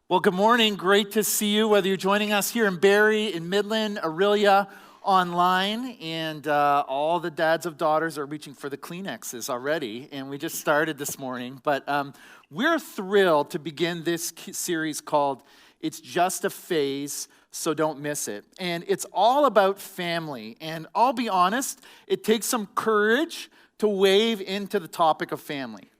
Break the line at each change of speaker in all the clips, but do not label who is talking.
Well, good morning. Great to see you, whether you're joining us here in Barrie, in Midland, Aurelia, online, and all the dads of daughters are reaching for the Connexus already, and we just started this morning. But we're thrilled to begin this series called It's Just a Phase, So Don't Miss It. And it's all about family. And I'll be honest, it takes some courage to wade into the topic of family,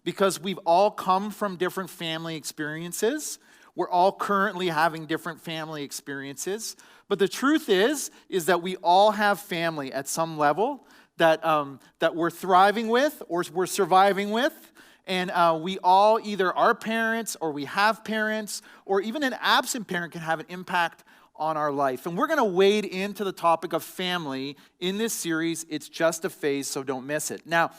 because we've all come from different family experiences. We're all currently having different family experiences. But the truth is that we all have family at some level that we're thriving with or we're surviving with. And we all either are parents or we have parents, or even an absent parent can have an impact on our life. And we're going to wade into the topic of family in this series. It's just a phase, so don't miss it. Now,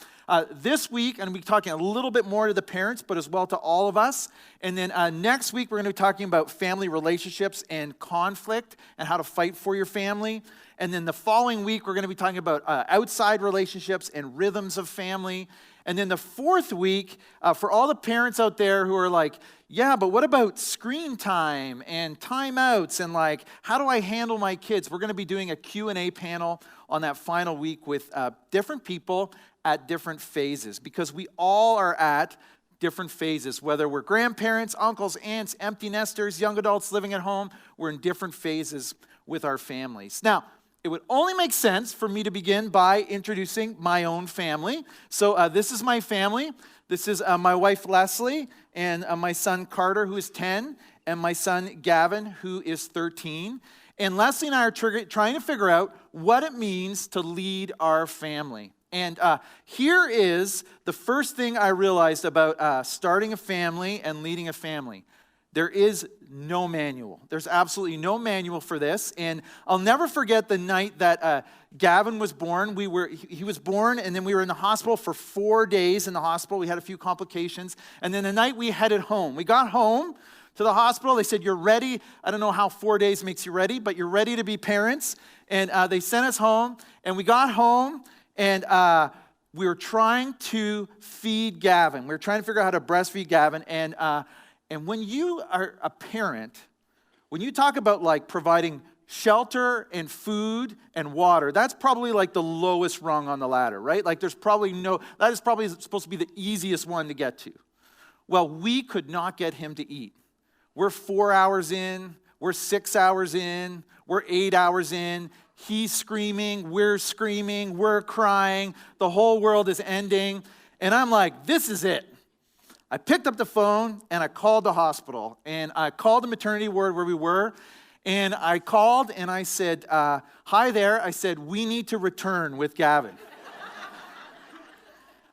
this week, I'm going to be talking a little bit more to the parents, but as well to all of us. And then next week, we're going to be talking about family relationships and conflict and how to fight for your family. And then the following week, we're going to be talking about outside relationships and rhythms of family. And then the fourth week, for all the parents out there who are like, yeah, but what about screen time and timeouts and like, how do I handle my kids? We're going to be doing a Q&A panel on that final week with different people at different phases, because we all are at different phases, whether we're grandparents, uncles, aunts, empty nesters, young adults living at home, we're in different phases with our families. Now, it would only make sense for me to begin by introducing my own family. So this is my family. This is my wife, Leslie, and my son, Carter, who is 10, and my son, Gavin, who is 13. And Leslie and I are trying to figure out what it means to lead our family. And here is the first thing I realized about starting a family and leading a family. There is no manual. There's absolutely no manual for this. And I'll never forget the night that Gavin was born. He was born, and then we were in the hospital for 4 days in the hospital. We had a few complications. And then the night we headed home. We got home to the hospital. They said, you're ready. I don't know how 4 days makes you ready, but you're ready to be parents. And they sent us home. And we got home, and we were trying to feed Gavin. We were trying to figure out how to breastfeed Gavin. And when you are a parent, when you talk about like providing shelter and food and water, that's probably like the lowest rung on the ladder, right? Like that is probably supposed to be the easiest one to get to. Well, we could not get him to eat. We're 4 hours in, we're 6 hours in, we're 8 hours in. He's screaming, we're crying, the whole world is ending. And I'm like, this is it. I picked up the phone and I called the hospital, and I called the maternity ward where we were, and I called and I said, hi there. I said, we need to return with Gavin.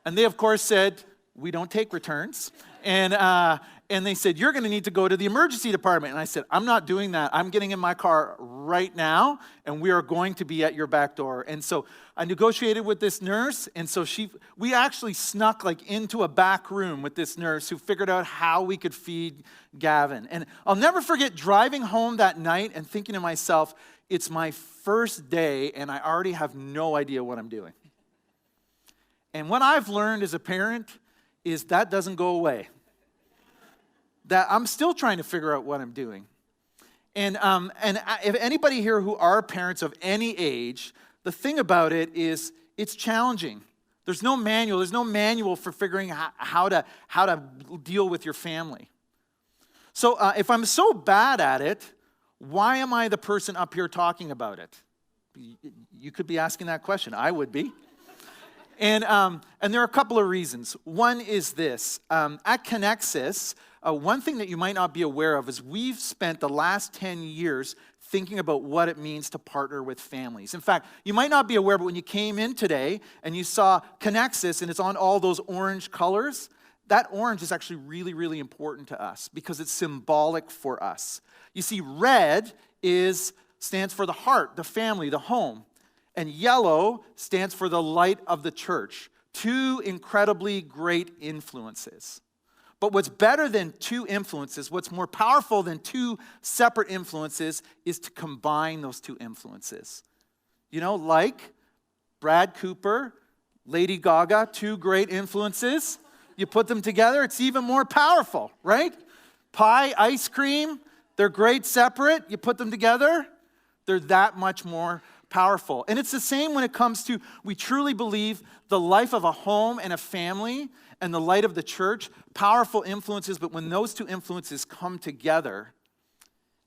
And they, of course, said, we don't take returns. And they said, you're going to need to go to the emergency department. And I said, I'm not doing that. I'm getting in my car right now, and we are going to be at your back door. And so I negotiated with this nurse, and so we actually snuck like into a back room with this nurse who figured out how we could feed Gavin. And I'll never forget driving home that night and thinking to myself, it's my first day, and I already have no idea what I'm doing. And what I've learned as a parent is that doesn't go away. That I'm still trying to figure out what I'm doing. And if anybody here who are parents of any age, the thing about it is it's challenging. There's no manual. There's no manual for figuring out how to deal with your family. So if I'm so bad at it, why am I the person up here talking about it? You could be asking that question. I would be. And there are a couple of reasons. One is this. At Connexus, one thing that you might not be aware of is we've spent the last 10 years thinking about what it means to partner with families. In fact, you might not be aware, but when you came in today and you saw Connexus and it's on all those orange colors, that orange is actually really, really important to us because it's symbolic for us. You see, red stands for the heart, the family, the home. And yellow stands for the light of the church. Two incredibly great influences. But what's better than two influences, what's more powerful than two separate influences, is to combine those two influences. You know, like Brad Cooper, Lady Gaga, two great influences. You put them together, it's even more powerful, right? Pie, ice cream, they're great separate. You put them together, they're that much more powerful. And it's the same when it comes to, we truly believe the life of a home and a family and the light of the church, powerful influences, but when those two influences come together,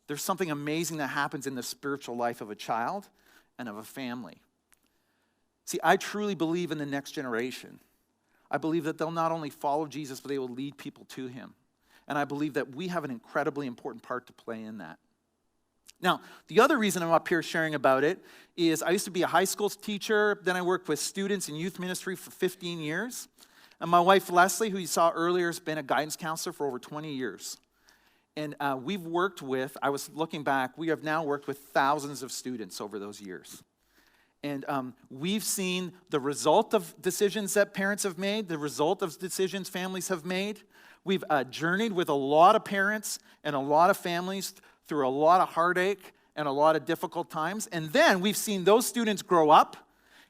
there's something amazing that happens in the spiritual life of a child and of a family. See, I truly believe in the next generation. I believe that they'll not only follow Jesus, but they will lead people to him. And I believe that we have an incredibly important part to play in that. Now, the other reason I'm up here sharing about it is I used to be a high school teacher, then I worked with students in youth ministry for 15 years. And my wife, Leslie, who you saw earlier, has been a guidance counselor for over 20 years. And we've worked with, I was looking back, we have now worked with thousands of students over those years. And we've seen the result of decisions that parents have made, the result of decisions families have made. We've journeyed with a lot of parents and a lot of families through a lot of heartache and a lot of difficult times. And then we've seen those students grow up.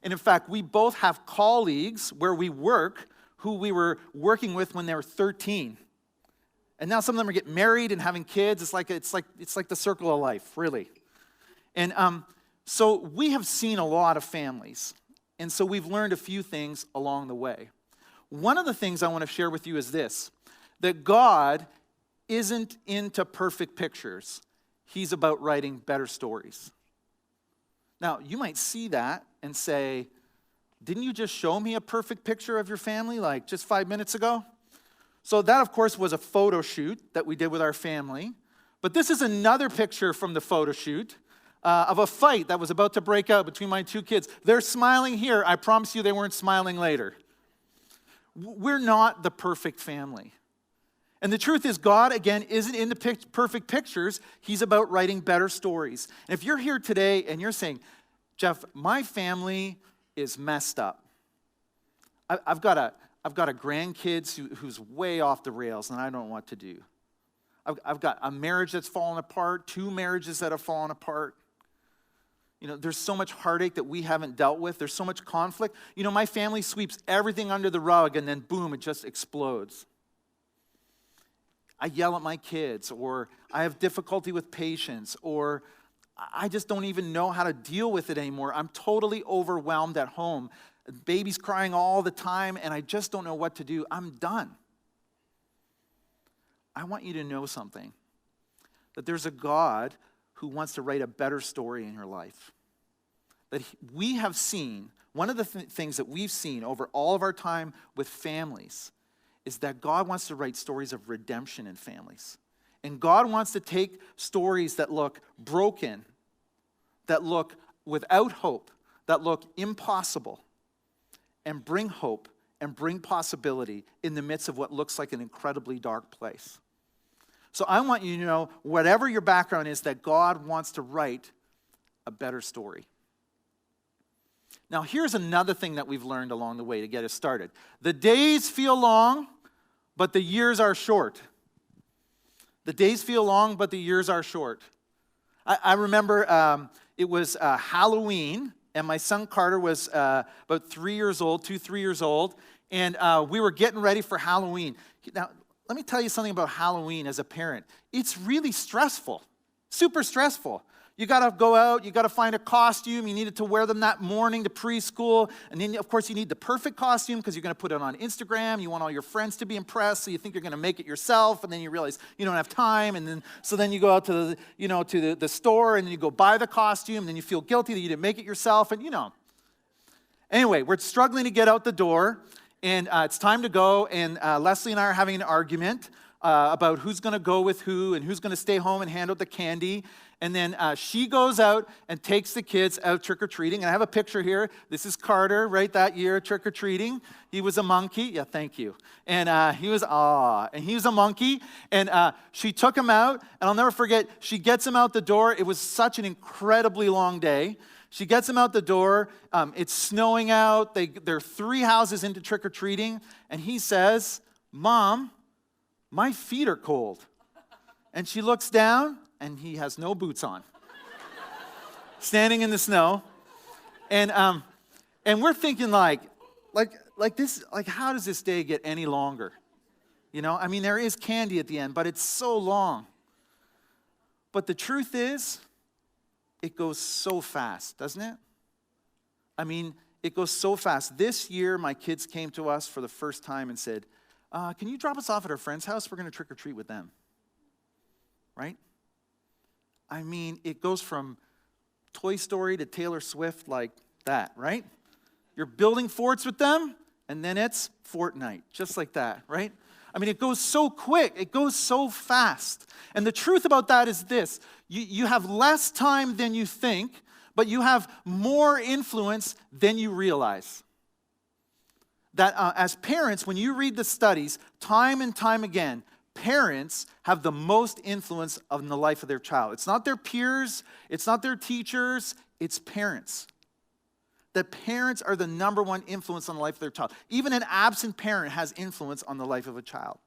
And in fact, we both have colleagues where we work who we were working with when they were 13. And now some of them are getting married and having kids. It's like the circle of life, really. And so we have seen a lot of families. And so we've learned a few things along the way. One of the things I want to share with you is this, that God isn't into perfect pictures. He's about writing better stories. Now, you might see that and say, didn't you just show me a perfect picture of your family like just 5 minutes ago? So that, of course, was a photo shoot that we did with our family. But this is another picture from the photo shoot of a fight that was about to break out between my two kids. They're smiling here. I promise you they weren't smiling later. We're not the perfect family. And the truth is, God, again, isn't into perfect pictures. He's about writing better stories. And if you're here today and you're saying, Jeff, my family is messed up. I've got a grandkids who's way off the rails and I don't know what to do. I've got a marriage that's fallen apart, 2 marriages that have fallen apart. You know, there's so much heartache that we haven't dealt with. There's so much conflict. You know, my family sweeps everything under the rug and then boom, it just explodes. I yell at my kids, or I have difficulty with patience, or I just don't even know how to deal with it anymore. I'm totally overwhelmed at home. Baby's crying all the time, and I just don't know what to do. I'm done. I want you to know something, that there's a God who wants to write a better story in your life. That we have seen, one of the things that we've seen over all of our time with families is that God wants to write stories of redemption in families. And God wants to take stories that look broken, that look without hope, that look impossible, and bring hope and bring possibility in the midst of what looks like an incredibly dark place. So I want you to know, whatever your background is, that God wants to write a better story. Now, here's another thing that we've learned along the way to get us started. The days feel long, but the years are short. The days feel long, but the years are short. I remember it was Halloween, and my son Carter was about 3 years old, 3 years old, and we were getting ready for Halloween. Now, let me tell you something about Halloween as a parent. It's really stressful, super stressful. You got to go out, you got to find a costume, you needed to wear them that morning to preschool, and then of course you need the perfect costume because you're going to put it on Instagram, you want all your friends to be impressed, so you think you're going to make it yourself, and then you realize you don't have time, and then you go out to the store, and then you go buy the costume, and then you feel guilty that you didn't make it yourself, and Anyway, we're struggling to get out the door, and it's time to go, and Leslie and I are having an argument about who's going to go with who and who's going to stay home and hand out the candy. And then she goes out and takes the kids out trick-or-treating. And I have a picture here. This is Carter, right, that year, trick-or-treating. He was a monkey. Yeah, thank you. And he was a monkey. And she took him out. And I'll never forget, she gets him out the door. It was such an incredibly long day. She gets him out the door. It's snowing out. They're 3 houses into trick-or-treating. And he says, "Mom, my feet are cold." And she looks down, and he has no boots on, standing in the snow. And we're thinking like this, like, how does this day get any longer? I mean, there is candy at the end, but it's so long. But the truth is, it goes so fast, doesn't it? I mean, it goes so fast. This year, my kids came to us for the first time and said, "Can you drop us off at our friend's house? We're going to trick-or-treat with them." Right? I mean, it goes from Toy Story to Taylor Swift like that, right? You're building forts with them, and then it's Fortnite, just like that, right? I mean, it goes so quick. It goes so fast. And the truth about that is this. You have less time than you think, but you have more influence than you realize. That as parents, when you read the studies, time and time again, parents have the most influence on the life of their child. It's not their peers, it's not their teachers, it's parents. That parents are the number one influence on the life of their child. Even an absent parent has influence on the life of a child.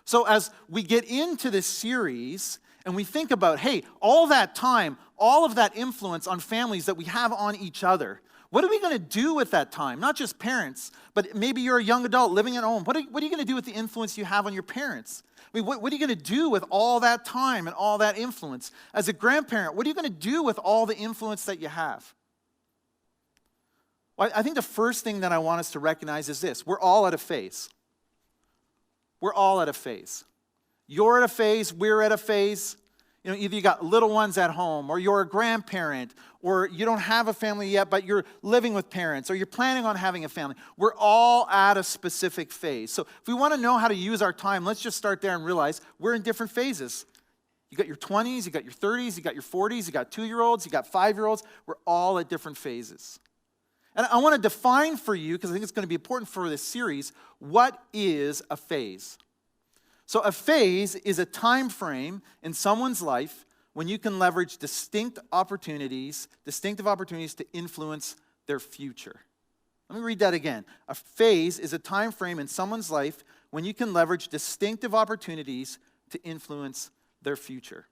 So as we get into this series and we think about, hey, all that time, all of that influence on families that we have on each other, what are we going to do with that time? Not just parents, but maybe you're a young adult living at home. What are you going to do with the influence you have on your parents? I mean, what are you going to do with all that time and all that influence? As a grandparent, what are you going to do with all the influence that you have? Well, I think the first thing that I want us to recognize is this. We're all at a phase. We're all at a phase. You're at a phase, we're at a phase. Either you got little ones at home, or you're a grandparent, or you don't have a family yet, but you're living with parents, or you're planning on having a family. We're all at a specific phase. So if we want to know how to use our time, let's just start there and realize we're in different phases. You got your 20s, you got your 30s, you got your 40s, you got 2-year-olds, you got 5-year-olds. We're all at different phases. And I want to define for you, because I think it's going to be important for this series, what is a phase? So a phase is a time frame in someone's life when you can leverage distinctive opportunities to influence their future. Let me read that again. A phase is a time frame in someone's life when you can leverage distinctive opportunities to influence their future.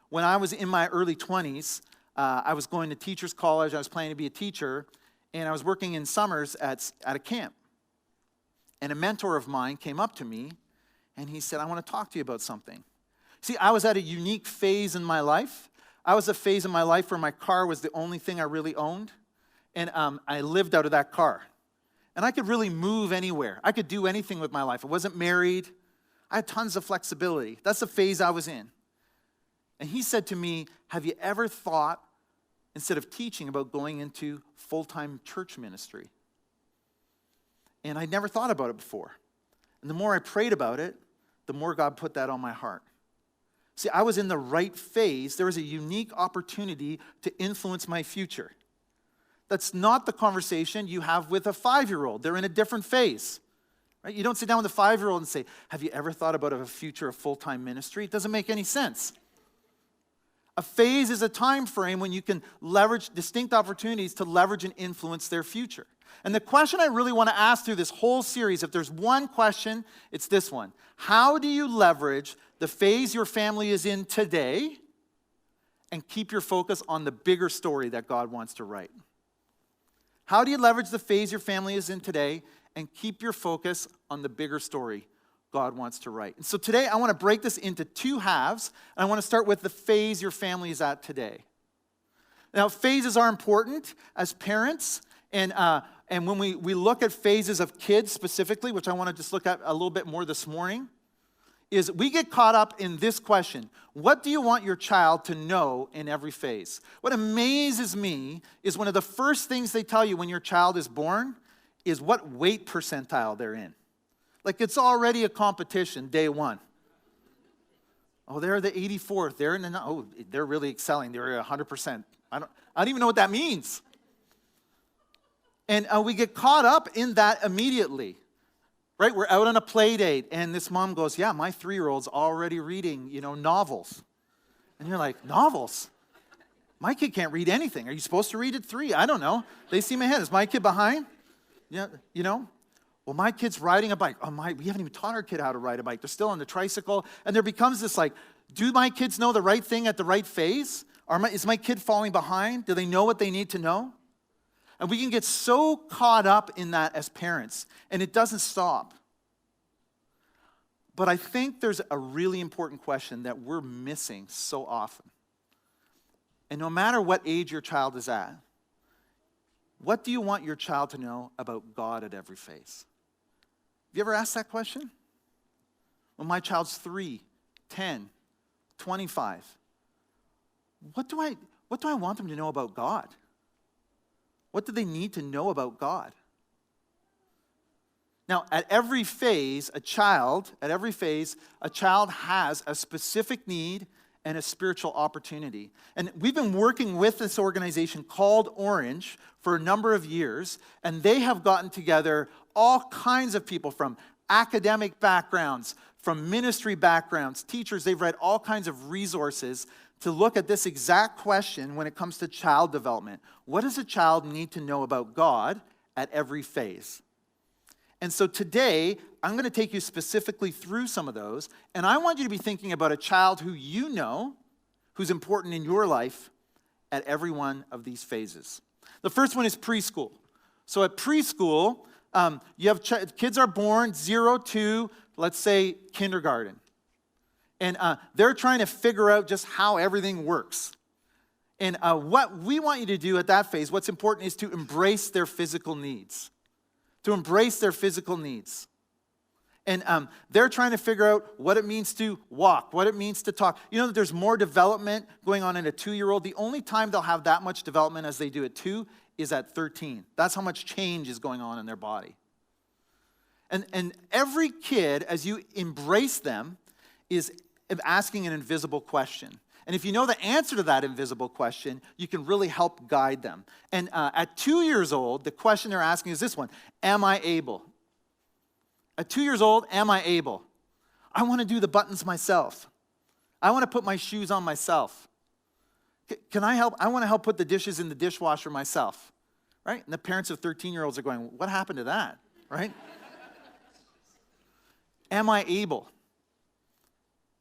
When I was in my early 20s, I was going to teacher's college. I was planning to be a teacher, and I was working in summers at a camp. And a mentor of mine came up to me, and he said, "I want to talk to you about something." See, I was at a unique phase in my life. I was a phase in my life where my car was the only thing I really owned, and I lived out of that car. And I could really move anywhere. I could do anything with my life. I wasn't married. I had tons of flexibility. That's the phase I was in. And he said to me, "Have you ever thought, instead of teaching, about going into full-time church ministry?" And I'd never thought about it before. And the more I prayed about it, the more God put that on my heart. See, I was in the right phase. There was a unique opportunity to influence my future. That's not the conversation you have with a 5-year-old. They're in a different phase. Right? You don't sit down with a 5-year-old and say, "Have you ever thought about a future of full-time ministry?" It doesn't make any sense. A phase is a time frame when you can leverage distinct opportunities to leverage and influence their future. And the question I really want to ask through this whole series, if there's one question, it's this one. How do you leverage the phase your family is in today and keep your focus on the bigger story that God wants to write? How do you leverage the phase your family is in today and keep your focus on the bigger story God wants to write. And so today I want to break this into two halves, and I want to start with the phase your family is at today. Now, phases are important as parents, and when we look at phases of kids specifically, which I want to just look at a little bit more this morning, is we get caught up in this question: what do you want your child to know in every phase? What amazes me is one of the first things they tell you when your child is born is what weight percentile they're in. Like, it's already a competition day one. Oh, they're the 84th. They're really excelling. They're 100%. I don't even know what that means. And we get caught up in that immediately, right? We're out on a play date, and this mom goes, yeah, my 3-year-old's already reading, novels. And you're like, novels? My kid can't read anything. Are you supposed to read at 3? I don't know. They see my head. Is my kid behind? Yeah, Well, my kid's riding a bike. We haven't even taught our kid how to ride a bike. They're still on the tricycle. And there becomes this do my kids know the right thing at the right phase? Is my kid falling behind? Do they know what they need to know? And we can get so caught up in that as parents, and it doesn't stop. But I think there's a really important question that we're missing so often. And no matter what age your child is at, what do you want your child to know about God at every phase? Have you ever asked that question? When my child's 3, 10, 25, what do I want them to know about God? What do they need to know about God? Now, at every phase, a child has a specific need and a spiritual opportunity. And we've been working with this organization called Orange for a number of years, and they have gotten together all kinds of people from academic backgrounds, from ministry backgrounds, teachers. They've read all kinds of resources to look at this exact question when it comes to child development. What does a child need to know about God at every phase? And so today, I'm going to take you specifically through some of those, and I want you to be thinking about a child who you know, who's important in your life at every one of these phases. The first one is preschool. So at preschool, you have kids are born 0 to, let's say, kindergarten. And they're trying to figure out just how everything works. And what we want you to do at that phase, what's important is to embrace their physical needs. To embrace their physical needs. And they're trying to figure out what it means to walk, what it means to talk. You know that there's more development going on in a 2-year-old. The only time they'll have that much development as they do at 2 is at 13. That's how much change is going on in their body. And every kid, as you embrace them, is asking an invisible question. And if you know the answer to that invisible question, you can really help guide them. And at 2 years old, the question they're asking is this one: am I able? At 2 years old, am I able? I want to do the buttons myself. I want to put my shoes on myself. Can I help? I want to help put the dishes in the dishwasher myself. Right? And the parents of 13-year-olds are going, what happened to that? Right? Am I able?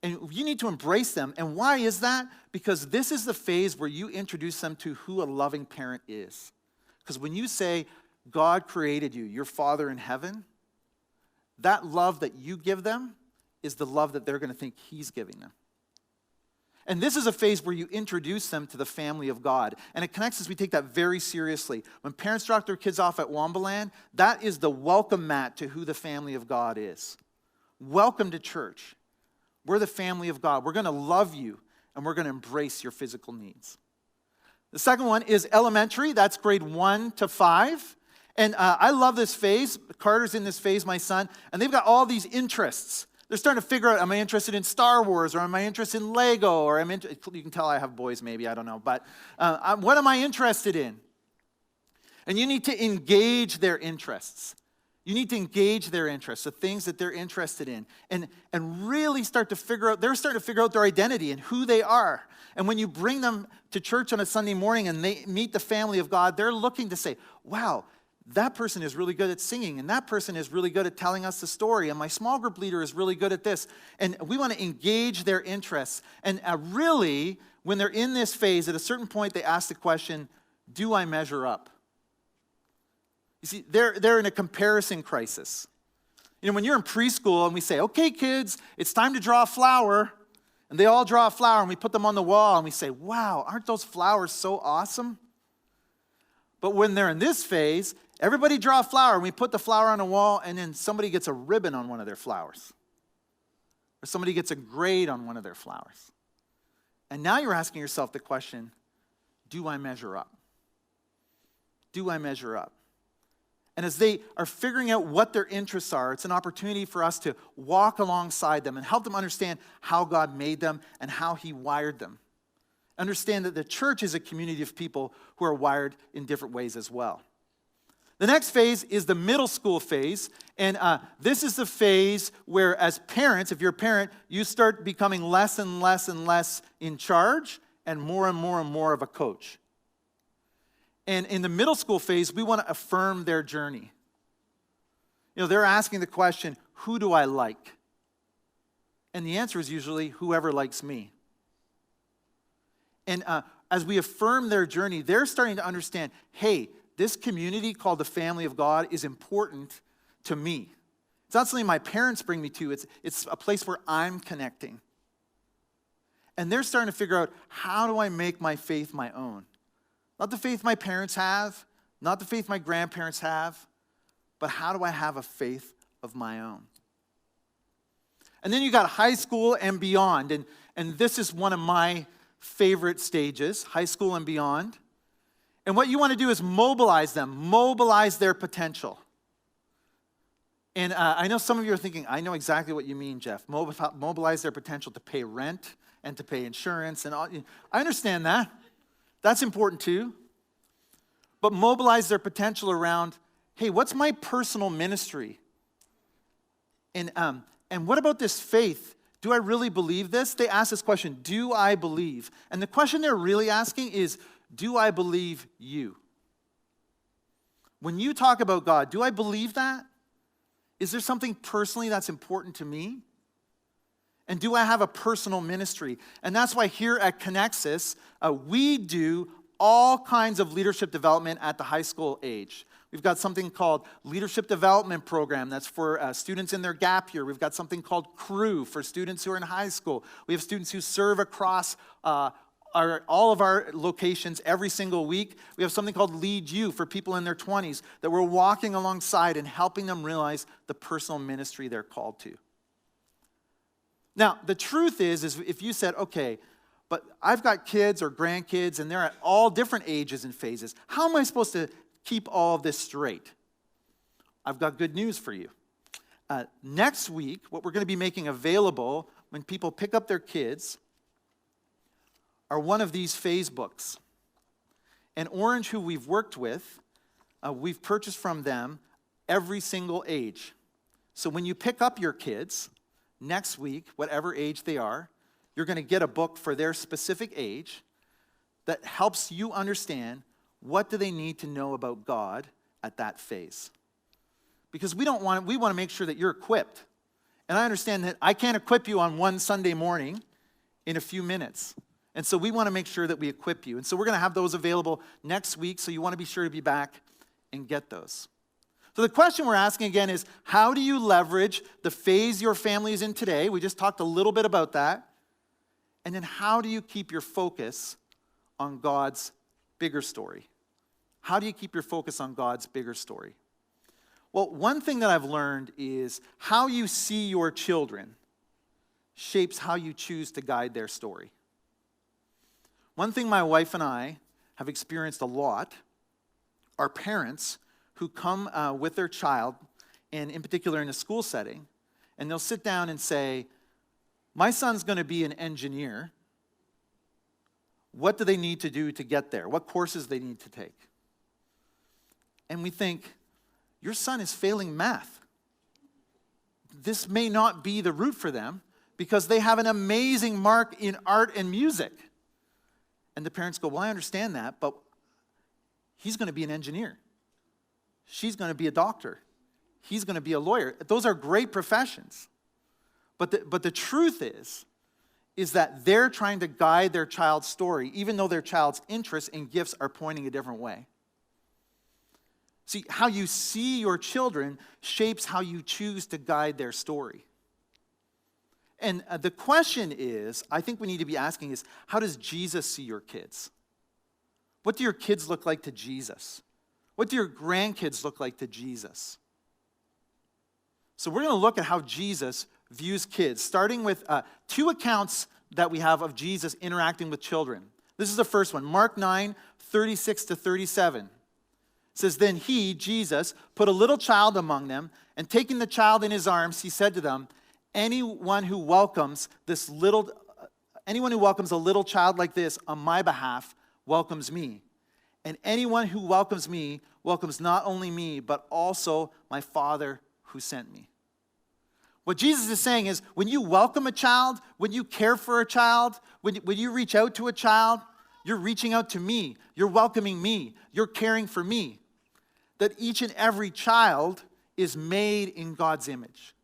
And you need to embrace them. And why is that? Because this is the phase where you introduce them to who a loving parent is. Because when you say, God created you, your Father in heaven, that love that you give them is the love that they're going to think He's giving them. And this is a phase where you introduce them to the family of God. And at Connexus, we take that very seriously. When parents drop their kids off at Wombaland, that is the welcome mat to who the family of God is. Welcome to church. We're the family of God. We're going to love you, and we're going to embrace your physical needs. The second one is elementary. That's grade 1 to 5. And I love this phase. Carter's in this phase, my son, and they've got all these interests. They're starting to figure out, am I interested in Star Wars, or am I interested in Lego, or you can tell I have boys maybe, I don't know. But what am I interested in? And you need to engage their interests. You need to engage their interests, the things that they're interested in, and really start to figure out, they're starting to figure out their identity and who they are. And when you bring them to church on a Sunday morning and they meet the family of God, they're looking to say, wow, that person is really good at singing, and that person is really good at telling us the story, and my small group leader is really good at this. And we want to engage their interests. And really, when they're in this phase, at a certain point, they ask the question, do I measure up? You see, they're in a comparison crisis. When you're in preschool and we say, okay, kids, it's time to draw a flower, and they all draw a flower, and we put them on the wall, and we say, wow, aren't those flowers so awesome? But when they're in this phase, everybody draw a flower, and we put the flower on a wall, and then somebody gets a ribbon on one of their flowers. Or somebody gets a grade on one of their flowers. And now you're asking yourself the question, do I measure up? Do I measure up? And as they are figuring out what their interests are, it's an opportunity for us to walk alongside them and help them understand how God made them and how he wired them. Understand that the church is a community of people who are wired in different ways as well. The next phase is the middle school phase, and this is the phase where as parents, if you're a parent, you start becoming less and less and less in charge and more and more of a coach. And in the middle school phase, we want to affirm their journey. They're asking the question, who do I like? And the answer is usually, whoever likes me. And as we affirm their journey, they're starting to understand, hey, this community called the family of God is important to me. It's not something my parents bring me to. It's a place where I'm connecting. And they're starting to figure out, how do I make my faith my own? Not the faith my parents have, not the faith my grandparents have, but how do I have a faith of my own? And then you got high school and beyond, and this is one of my favorite stages, high school and beyond. And what you want to do is mobilize them, mobilize their potential. And I know some of you are thinking, I know exactly what you mean, Jeff. Mobilize their potential to pay rent and to pay insurance and all. I understand that. That's important too. But mobilize their potential around, hey, what's my personal ministry? And what about this faith? Do I really believe this? They ask this question, do I believe? And the question they're really asking is, do I believe you? When you talk about God, do I believe that? Is there something personally that's important to me? And do I have a personal ministry? And that's why here at Connexus, we do all kinds of leadership development at the high school age. We've got something called Leadership Development Program that's for students in their gap year. We've got something called Crew for students who are in high school. We have students who serve across all of our locations every single week. We have something called Lead You for people in their 20s that we're walking alongside and helping them realize the personal ministry they're called to. Now, the truth is if you said, okay, but I've got kids or grandkids and they're at all different ages and phases, how am I supposed to keep all of this straight? I've got good news for you. Next week, what we're going to be making available when people pick up their kids are one of these phase books. And Orange, who we've worked with, we've purchased from them every single age. So when you pick up your kids next week, whatever age they are, you're going to get a book for their specific age that helps you understand what do they need to know about God at that phase. Because we want to make sure that you're equipped. And I understand that I can't equip you on one Sunday morning in a few minutes. And so we want to make sure that we equip you. And so we're going to have those available next week, so you want to be sure to be back and get those. So the question we're asking again is, how do you leverage the phase your family is in today? We just talked a little bit about that. And then how do you keep your focus on God's bigger story? How do you keep your focus on God's bigger story? Well, one thing that I've learned is how you see your children shapes how you choose to guide their story. One thing my wife and I have experienced a lot are parents who come with their child, and in particular in a school setting, and they'll sit down and say, my son's going to be an engineer. What do they need to do to get there? What courses they need to take? And we think, your son is failing math. This may not be the route for them because they have an amazing mark in art and music. And the parents go, well, I understand that, but he's going to be an engineer. She's going to be a doctor. He's going to be a lawyer. Those are great professions. But the truth is that they're trying to guide their child's story, even though their child's interests and gifts are pointing a different way. See, how you see your children shapes how you choose to guide their story. And the question is, I think we need to be asking is, how does Jesus see your kids? What do your kids look like to Jesus? What do your grandkids look like to Jesus? So we're going to look at how Jesus views kids, starting with two accounts that we have of Jesus interacting with children. This is the first one, Mark 9, 36 to 37. It says, then he, Jesus, put a little child among them, and taking the child in his arms, he said to them, anyone who welcomes a little child like this on my behalf welcomes me. And anyone who welcomes me welcomes not only me, but also my Father who sent me. What Jesus is saying is, when you welcome a child, when you care for a child, when you reach out to a child, you're reaching out to me. You're welcoming me. You're caring for me. That each and every child is made in God's image.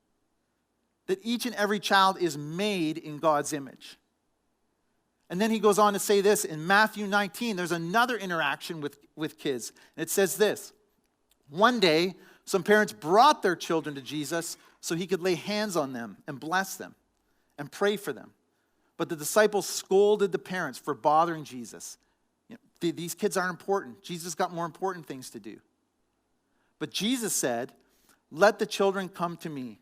That each and every child is made in God's image. And then he goes on to say this in Matthew 19. There's another interaction with kids. And it says this. One day, some parents brought their children to Jesus so he could lay hands on them and bless them and pray for them. But the disciples scolded the parents for bothering Jesus. These kids aren't important. Jesus got more important things to do. But Jesus said, let the children come to me.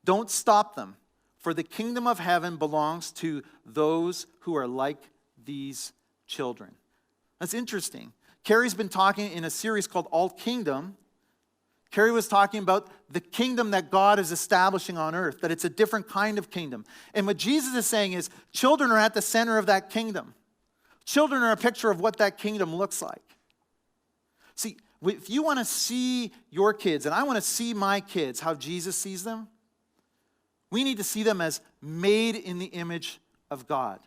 Don't stop them, for the kingdom of heaven belongs to those who are like these children. That's interesting. Carrie's been talking in a series called All Kingdom. Carrie was talking about the kingdom that God is establishing on earth, that it's a different kind of kingdom. And what Jesus is saying is, children are at the center of that kingdom. Children are a picture of what that kingdom looks like. See, if you want to see your kids, and I want to see my kids, how Jesus sees them, we need to see them as made in the image of God.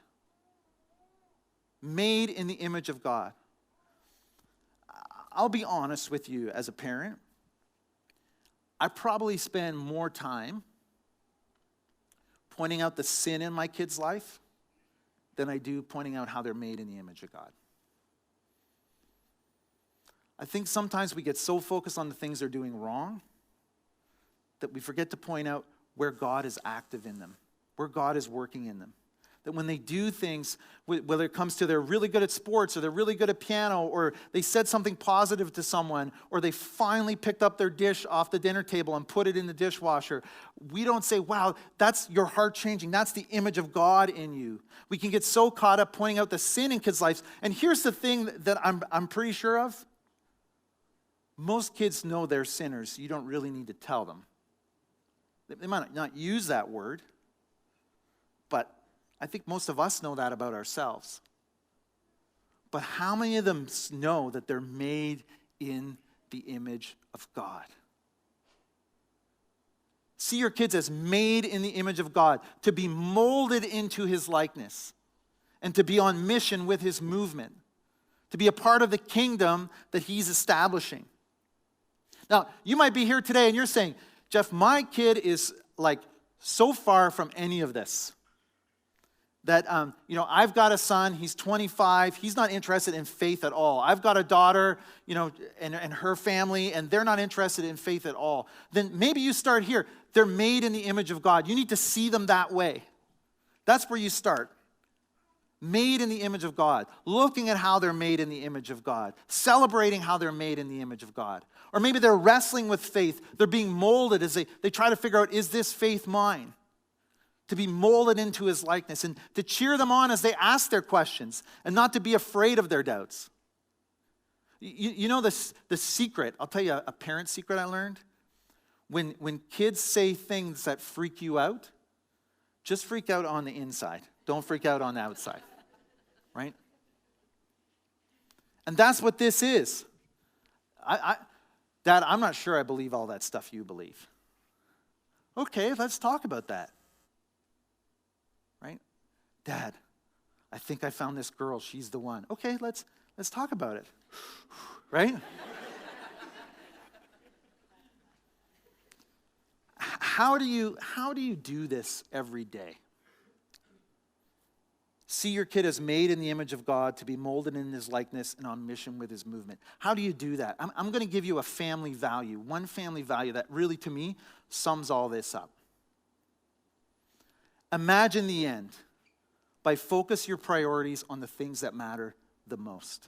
Made in the image of God. I'll be honest with you as a parent. I probably spend more time pointing out the sin in my kids' life than I do pointing out how they're made in the image of God. I think sometimes we get so focused on the things they're doing wrong that we forget to point out where God is active in them, where God is working in them. That when they do things, whether it comes to they're really good at sports or they're really good at piano or they said something positive to someone or they finally picked up their dish off the dinner table and put it in the dishwasher, we don't say, wow, that's your heart changing. That's the image of God in you. We can get so caught up pointing out the sin in kids' lives. And here's the thing that I'm pretty sure of. Most kids know they're sinners, so you don't really need to tell them. They might not use that word, but I think most of us know that about ourselves. But how many of them know that they're made in the image of God? See your kids as made in the image of God, to be molded into his likeness, and to be on mission with his movement, to be a part of the kingdom that he's establishing. Now, you might be here today and you're saying, Jeff, my kid is like so far from any of this. That, I've got a son, he's 25, he's not interested in faith at all. I've got a daughter, and her family, and they're not interested in faith at all. Then maybe you start here. They're made in the image of God. You need to see them that way. That's where you start. Made in the image of God. Looking at how they're made in the image of God. Celebrating how they're made in the image of God. Or maybe they're wrestling with faith. They're being molded as they try to figure out, is this faith mine? To be molded into his likeness and to cheer them on as they ask their questions and not to be afraid of their doubts. You know the secret, I'll tell you a parent secret I learned. When kids say things that freak you out, just freak out on the inside. Don't freak out on the outside, right? And that's what this is. Dad, I'm not sure I believe all that stuff you believe. Okay, let's talk about that. Right? Dad, I think I found this girl. She's the one. Okay, let's talk about it. Right? How do you do this every day? see your kid as made in the image of God, to be molded in his likeness and on mission with his movement. How do you do that? I'm going to give you a family value, one family value that really, to me, sums all this up. Imagine the end by focus your priorities on the things that matter the most.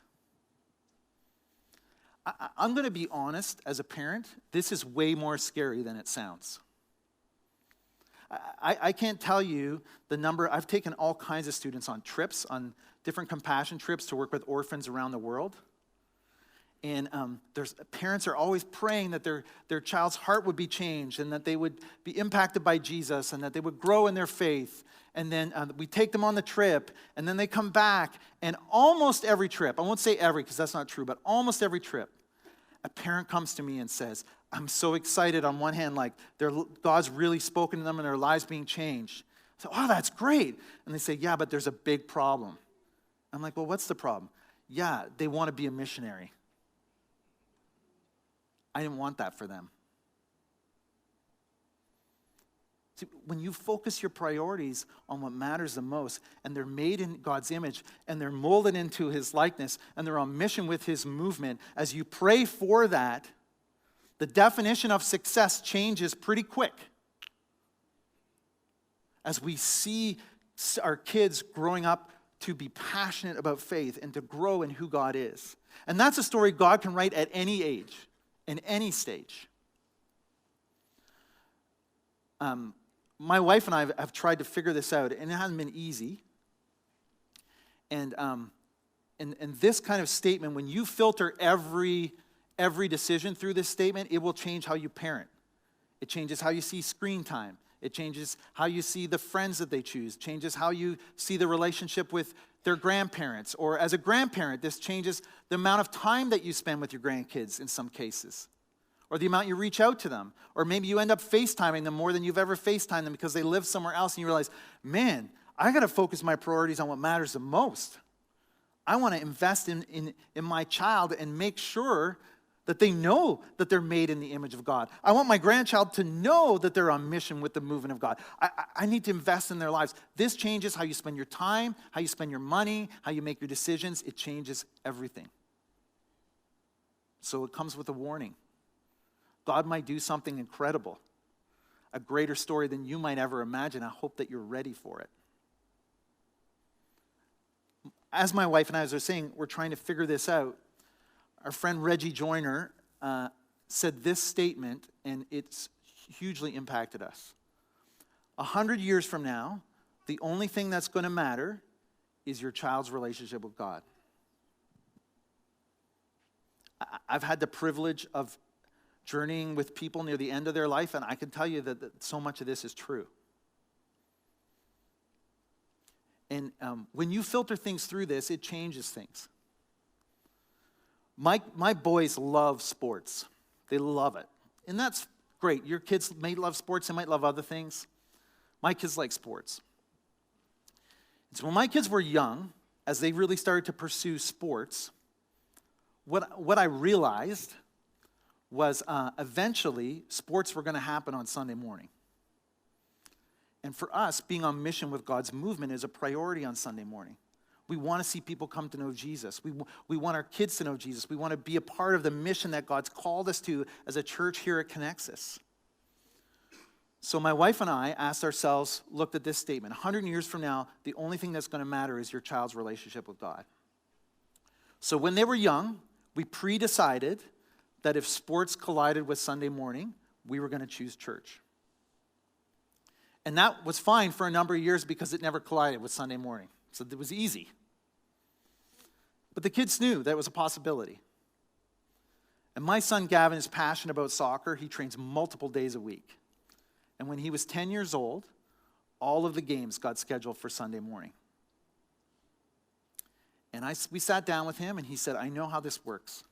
I'm going to be honest, as a parent, this is way more scary than it sounds. I can't tell you the number. I've taken all kinds of students on trips, on different compassion trips to work with orphans around the world. And parents are always praying that their child's heart would be changed and that they would be impacted by Jesus and that they would grow in their faith. And then we take them on the trip, and then they come back. And almost every trip, I won't say every because that's not true, but almost every trip, a parent comes to me and says, I'm so excited on one hand, like God's really spoken to them and their lives being changed. I say, oh, that's great. And they say, yeah, but there's a big problem. I'm like, well, what's the problem? Yeah, they want to be a missionary. I didn't want that for them. See, when you focus your priorities on what matters the most, and they're made in God's image, and they're molded into his likeness, and they're on mission with his movement, as you pray for that, the definition of success changes pretty quick. As we see our kids growing up to be passionate about faith and to grow in who God is. And that's a story God can write at any age, in any stage. My wife and I have tried to figure this out, and it hasn't been easy. And this kind of statement, when you filter every decision through this statement, it will change how you parent. It changes how you see screen time. It changes how you see the friends that they choose. It changes how you see the relationship with their grandparents. Or as a grandparent, this changes the amount of time that you spend with your grandkids in some cases. Or the amount you reach out to them. Or maybe you end up FaceTiming them more than you've ever FaceTimed them because they live somewhere else and you realize, man, I got to focus my priorities on what matters the most. I want to invest in my child and make sure that they know that they're made in the image of God. I want my grandchild to know that they're on mission with the movement of God. I need to invest in their lives. This changes how you spend your time, how you spend your money, how you make your decisions. It changes everything. So it comes with a warning. God might do something incredible, a greater story than you might ever imagine. I hope that you're ready for it. As my wife and I, as I was saying, we're trying to figure this out. Our friend Reggie Joyner said this statement, and it's hugely impacted us. 100 years from now, the only thing that's going to matter is your child's relationship with God. I've had the privilege of journeying with people near the end of their life, and I can tell you that so much of this is true. And when you filter things through this, it changes things. My boys love sports. They love it. And that's great. Your kids may love sports. They might love other things. My kids like sports. And so when my kids were young, as they really started to pursue sports, what I realized was eventually sports were going to happen on Sunday morning. And for us, being on mission with God's movement is a priority on Sunday morning. We want to see people come to know Jesus. We want our kids to know Jesus. We want to be a part of the mission that God's called us to as a church here at Connexus. So my wife and I asked ourselves, looked at this statement. 100 years from now, the only thing that's going to matter is your child's relationship with God. So when they were young, we pre-decided that if sports collided with Sunday morning, we were going to choose church. And that was fine for a number of years because it never collided with Sunday morning. So it was easy. But the kids knew that was a possibility. And my son Gavin is passionate about soccer. He trains multiple days a week. And when he was 10 years old, all of the games got scheduled for Sunday morning. And we sat down with him and he said, I know how this works.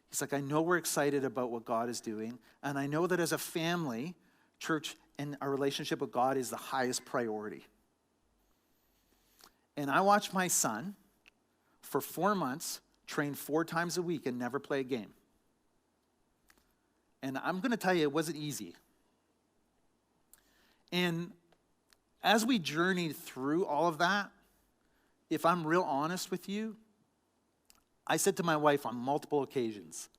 He's like, I know we're excited about what God is doing. And I know that as a family, church and our relationship with God is the highest priority. And I watched my son for 4 months train 4 times a week and never play a game. And I'm going to tell you, it wasn't easy. And as we journeyed through all of that, if I'm real honest with you, I said to my wife on multiple occasions,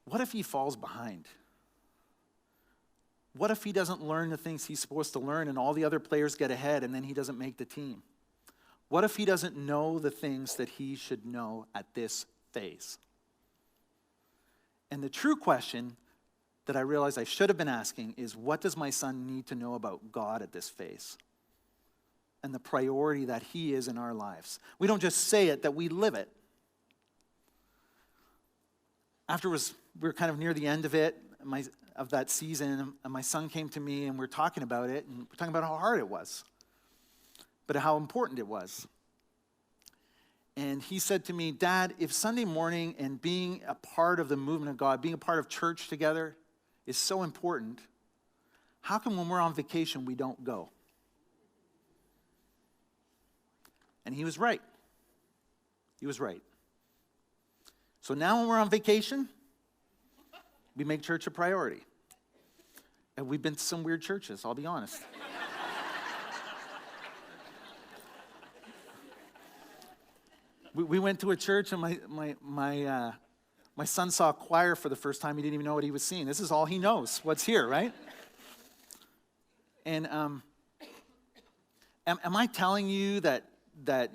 what if he falls behind? What if he doesn't learn the things he's supposed to learn and all the other players get ahead and then he doesn't make the team? What if he doesn't know the things that he should know at this phase? And the true question that I realized I should have been asking is, what does my son need to know about God at this phase? And the priority that he is in our lives. We don't just say it, that we live it. Afterwards, we were kind of near the end of it, of that season, and my son came to me and we're talking about it, and we're talking about how hard it was, but how important it was. And he said to me, Dad, if Sunday morning and being a part of the movement of God, being a part of church together is so important, how come when we're on vacation we don't go? And he was right. He was right. So now when we're on vacation, we make church a priority. And we've been to some weird churches, I'll be honest. We went to a church and my son saw a choir for the first time. He didn't even know what he was seeing. This is all he knows, what's here, right? And am I telling you that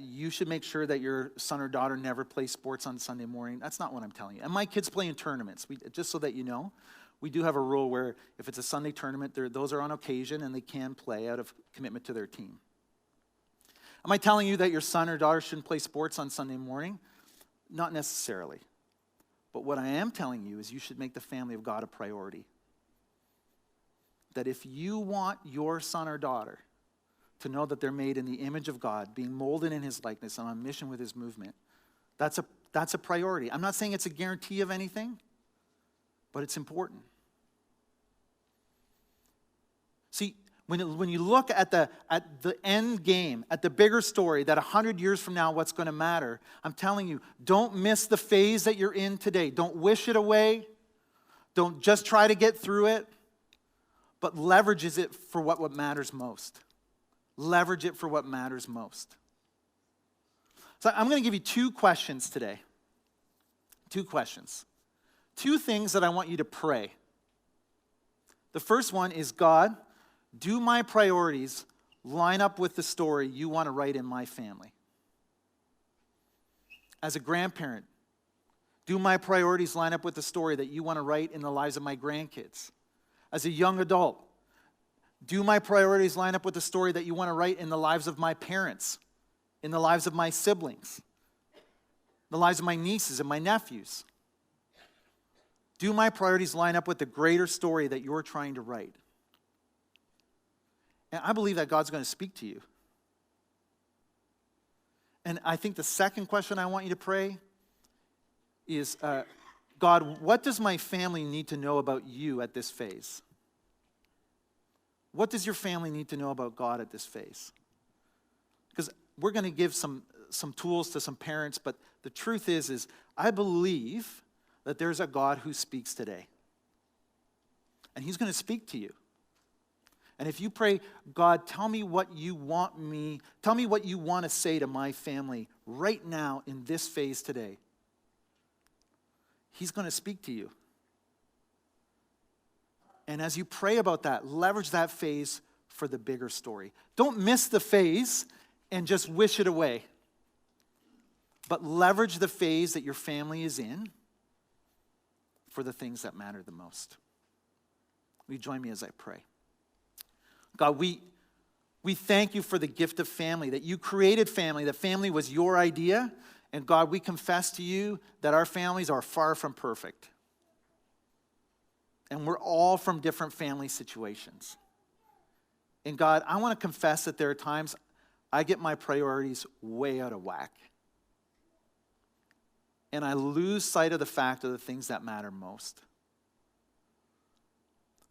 you should make sure that your son or daughter never plays sports on Sunday morning? That's not what I'm telling you. And my kids play in tournaments. Just so that you know, we do have a rule where if it's a Sunday tournament, those are on occasion and they can play out of commitment to their team. Am I telling you that your son or daughter shouldn't play sports on Sunday morning? Not necessarily. But what I am telling you is you should make the family of God a priority. That if you want your son or daughter to know that they're made in the image of God, being molded in his likeness and on mission with his movement, that's a priority. I'm not saying it's a guarantee of anything, but it's important. See, when you look at the end game, at the bigger story, that 100 years from now, what's going to matter, I'm telling you, don't miss the phase that you're in today. Don't wish it away. Don't just try to get through it, but leverages it for what matters most. Leverage it for what matters most. So I'm going to give you 2 questions today. 2 questions. 2 things that I want you to pray. The first one is, God, do my priorities line up with the story you want to write in my family? As a grandparent, do my priorities line up with the story that you want to write in the lives of my grandkids? As a young adult, do my priorities line up with the story that you want to write in the lives of my parents, in the lives of my siblings, the lives of my nieces and my nephews? Do my priorities line up with the greater story that you're trying to write? And I believe that God's going to speak to you. And I think the second question I want you to pray is, God, what does my family need to know about you at this phase? What does your family need to know about God at this phase? Because we're going to give some tools to some parents, but the truth is I believe that there's a God who speaks today. And he's going to speak to you. And if you pray, God, tell me what you want to say to my family right now in this phase today, he's going to speak to you. And as you pray about that, leverage that phase for the bigger story. Don't miss the phase and just wish it away. But leverage the phase that your family is in for the things that matter the most. Will you join me as I pray? God, we thank you for the gift of family, that you created family, that family was your idea. And God, we confess to you that our families are far from perfect. And we're all from different family situations. And God, I want to confess that there are times I get my priorities way out of whack. And I lose sight of the fact of the things that matter most.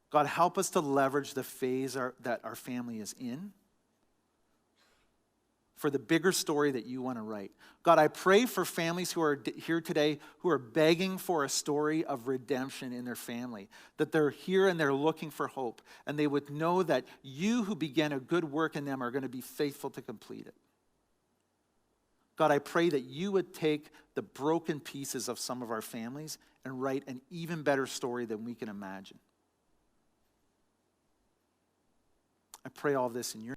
God, help us to leverage the phase that our family is in for the bigger story that you want to write. God, I pray for families who are here today who are begging for a story of redemption in their family, that they're here and they're looking for hope, and they would know that you who began a good work in them are going to be faithful to complete it. God, I pray that you would take the broken pieces of some of our families and write an even better story than we can imagine. I pray all of this in your